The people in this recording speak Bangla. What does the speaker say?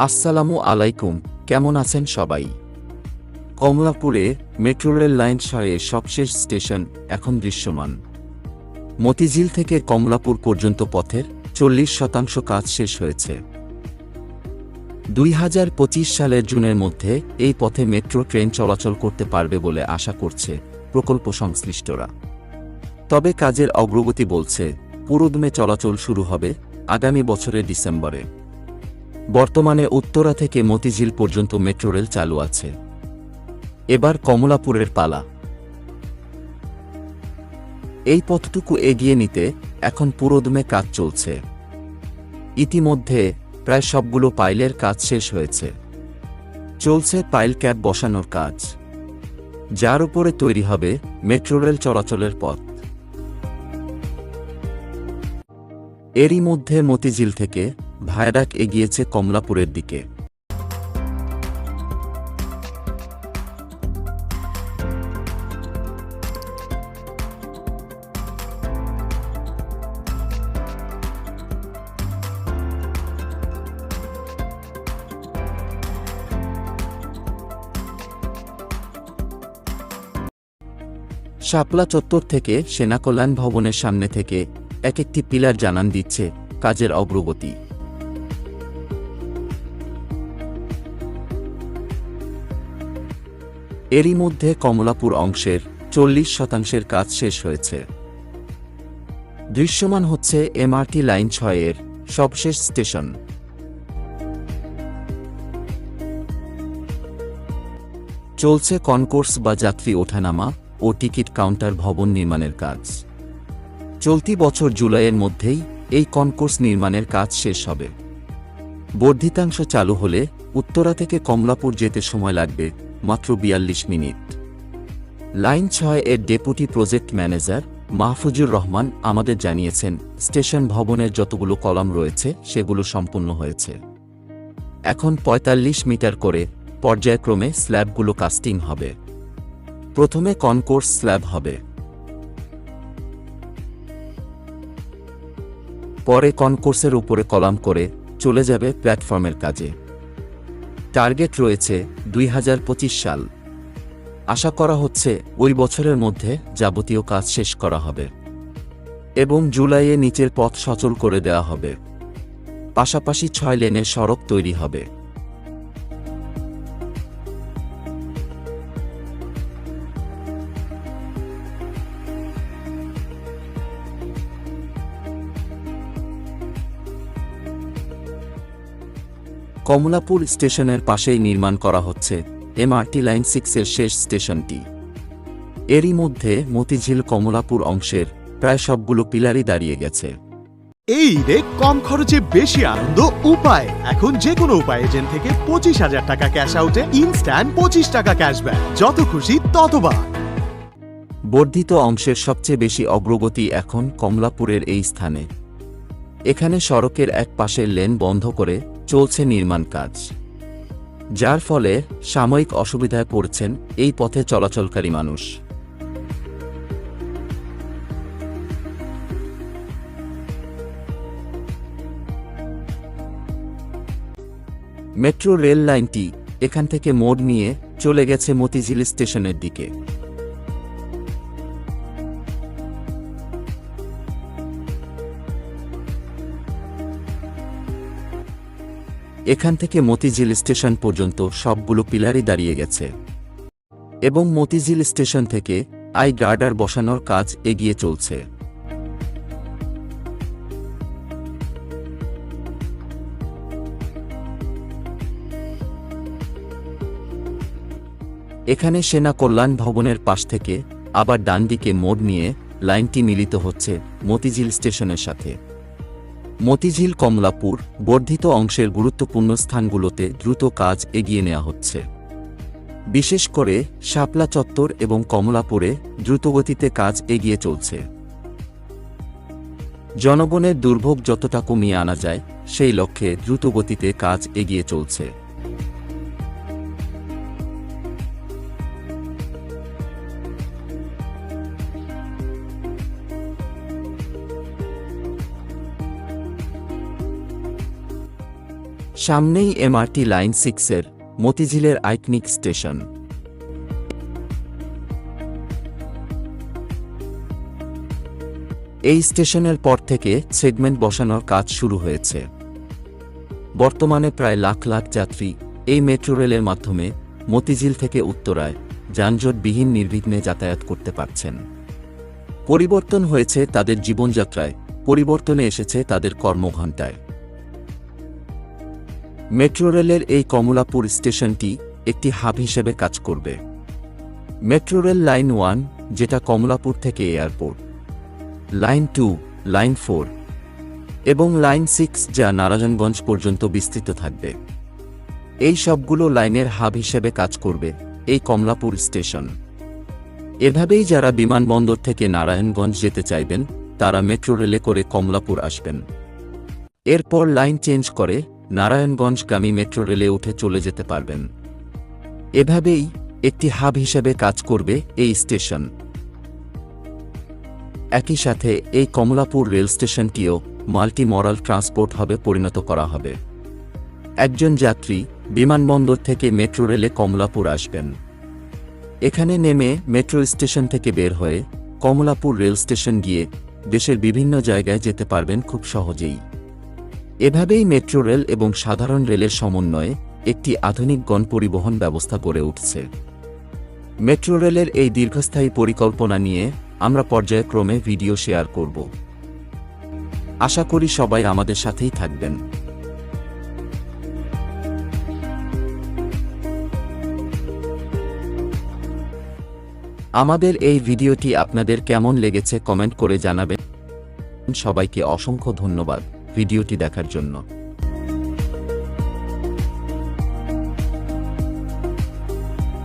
আসসালামু আলাইকুম, কেমন আছেন সবাই? কমলাপুরে মেট্রো রেল লাইন ৬-এর সবশেষ স্টেশন এখন দৃশ্যমান। মতিঝিল থেকে কমলাপুর পর্যন্ত পথের ৪০% কাজ শেষ হয়েছে। ২০২৫ সালের জুনের মধ্যে এই পথে মেট্রো ট্রেন চলাচল করতে পারবে বলে আশা করছে প্রকল্প সংশ্লিষ্টরা। তবে কাজের অগ্রগতি বলছে পুরোদমে চলাচল শুরু হবে আগামী বছরের ডিসেম্বরে। বর্তমানে উত্তরা থেকে মতিঝিল পর্যন্ত মেট্রো রেল চালু আছে। এবার কমলাপুরের পালা। এই পথটুকু এগিয়ে নিতে এখন পুরোদমে কাজ চলছে। ইতিমধ্যে প্রায় সবগুলো পাইলের কাজ শেষ হয়েছে। চলছে পাইল ক্যাপ বসানোর কাজ, যার উপরে তৈরি হবে মেট্রো রেল চলাচলের পথ। এরই মধ্যে মতিঝিল থেকে ভায়াডাক এগিয়েছে কমলাপুরের দিকে। শাপলা চত্বর থেকে সেনাকল্যাণ ভবনের সামনে থেকে এক একটি পিলার জানান দিচ্ছে কাজের অগ্রগতি। এরই মধ্যে কমলাপুর অংশের ৪০% কাজ শেষ হয়েছে। দৃশ্যমান হচ্ছে এমআরটি লাইন ৬-এর সবশেষ স্টেশন। চলছে কনকোর্স বা যাত্রী ওঠানামা ও টিকিট কাউন্টার ভবন নির্মাণের কাজ। চলতি বছর জুলাইয়ের মধ্যেই এই কনকোর্স নির্মাণের কাজ শেষ হবে। বর্ধিতাংশ চালু হলে উত্তরা থেকে কমলাপুর যেতে সময় লাগবে মাত্র ৪২ মিনিট। লাইন ৬-এর deputy project manager Mahfuzur Rahman আমাদের জানিয়েছেন, স্টেশন ভবনের যতগুলো কলাম রয়েছে সেগুলো সম্পূর্ণ হয়েছে। এখন ৪৫ মিটার করে পর্যায়ক্রমে স্ল্যাবগুলো কাস্টিং হবে। প্রথমে কনকোর্স স্ল্যাব হবে, পরে কনকোর্সের উপরে কলাম করে চলে যাবে প্ল্যাটফর্মের কাজে। টার্গেট রয়েছে ২০২৫ সাল। আশা করা হচ্ছে ওই বছরের মধ্যে যাবতীয় কাজ শেষ করা হবে এবং জুলাইয়ে নিচের পথ সচল করে দেওয়া হবে। পাশাপাশি ৬ লেনের সড়ক তৈরি হবে। কমলাপুর স্টেশনের পাশেই নির্মাণ করা হচ্ছে এমআরটি লাইন ৬-এর শেষ স্টেশনটি। এরই মধ্যে মতিঝিল কমলাপুর অংশের প্রায় সবগুলো পিলারই দাঁড়িয়ে গেছে। এই ঈদে কম খরচে বেশি আনন্দ উপায়। এখন যে কোনো উপায় এজেন্ট থেকে ২৫,০০০ টাকা ক্যাশ আউটে ইনস্ট্যান্ট ২৫ টাকা ক্যাশব্যাক। যত খুশি ততবার। বর্ধিত অংশের সবচেয়ে বেশি অগ্রগতি এখন কমলাপুরের এই স্থানে। এখানে সড়কের এক পাশের লেন বন্ধ করে চলছে নির্মাণ কাজ, যার ফলে সাময়িক অসুবিধায় পড়ছেন এই পথে চলাচলকারী মানুষ। মেট্রো রেল লাইনটি এখান থেকে মোড় নিয়ে চলে গেছে মতিঝিল স্টেশনের দিকে। এখান থেকে মতিঝিল স্টেশন পর্যন্ত সবগুলো পিলারই দাঁড়িয়ে গেছে এবং মতিঝিল স্টেশন থেকে আই গার্ডার বসানোর কাজ এগিয়ে চলছে। এখানে সেনা কল্যাণ ভবনের পাশ থেকে আবার ডান দিকে মোড় নিয়ে লাইনটি মিলিত হচ্ছে মতিঝিল স্টেশনের সাথে। মতিঝিল কমলাপুর বর্ধিত অংশের গুরুত্বপূর্ণ স্থানগুলোতে দ্রুত কাজ এগিয়ে নেওয়া হচ্ছে। বিশেষ করে শাপলা চত্বর এবং কমলাপুরে দ্রুতগতিতে কাজ এগিয়ে চলছে। জনগণের দুর্ভোগ যতটা কমিয়ে আনা যায় সেই লক্ষ্যে দ্রুতগতিতে কাজ এগিয়ে চলছে। সামনেই এমআরটি লাইন 6-এর মতিঝিলের আইকনিক স্টেশন। এই স্টেশনের পর থেকে সেগমেন্ট বসানোর কাজ শুরু হয়েছে। বর্তমানে প্রায় লাখ লাখ যাত্রী এই মেট্রো রেলের মাধ্যমে মতিঝিল থেকে উত্তরায় যানজটবিহীন নির্বিঘ্নে যাতায়াত করতে পারছেন। পরিবর্তন হয়েছে তাদের জীবনযাত্রায়, পরিবর্তনে এসেছে তাদের কর্মঘণ্টায়। মেট্রো রেলের এই কমলাপুর স্টেশনটি একটি হাব হিসেবে কাজ করবে। মেট্রো রেল লাইন 1, যেটা কমলাপুর থেকে এয়ারপোর্ট, লাইন 2, লাইন 4 এবং লাইন 6, যা নারায়ণগঞ্জ পর্যন্ত বিস্তৃত থাকবে। এই সবগুলো লাইনের হাব হিসেবে কাজ করবে এই কমলাপুর স্টেশন। এভাবেই যারা বিমানবন্দর থেকে নারায়ণগঞ্জ যেতে চাইবেন তারা মেট্রো রেলে করে কমলাপুর আসবেন। এরপর লাইন চেঞ্জ করে নারায়ণগঞ্জগামী মেট্রো রেলে উঠে চলে যেতে পারবেন। এভাবেই একটি হাব হিসেবে কাজ করবে এই স্টেশন। একই সাথে এই কমলাপুর রেল স্টেশনটিও মাল্টি মডাল ট্রান্সপোর্ট হবে পরিণত করা হবে। একজন যাত্রী বিমানবন্দর থেকে মেট্রো রেলে কমলাপুর আসবেন। এখানে নেমে মেট্রো স্টেশন থেকে বের হয়ে কমলাপুর রেল স্টেশন গিয়ে দেশের বিভিন্ন জায়গায় যেতে পারবেন খুব সহজেই। এভাবেই মেট্রো রেল এবং সাধারণ রেলের সমন্বয়ে একটি আধুনিক গণপরিবহন ব্যবস্থা গড়ে উঠছে। মেট্রো রেলের এই দীর্ঘস্থায়ী পরিকল্পনা নিয়ে আমরা পর্যায়ক্রমে ভিডিও শেয়ার করব। আশা করি সবাই আমাদের সাথেই থাকবেন। আমাদের এই ভিডিওটি আপনাদের কেমন লেগেছে কমেন্ট করে জানাবেন। সবাইকে অসংখ্য ধন্যবাদ ভিডিওটি দেখার জন্য।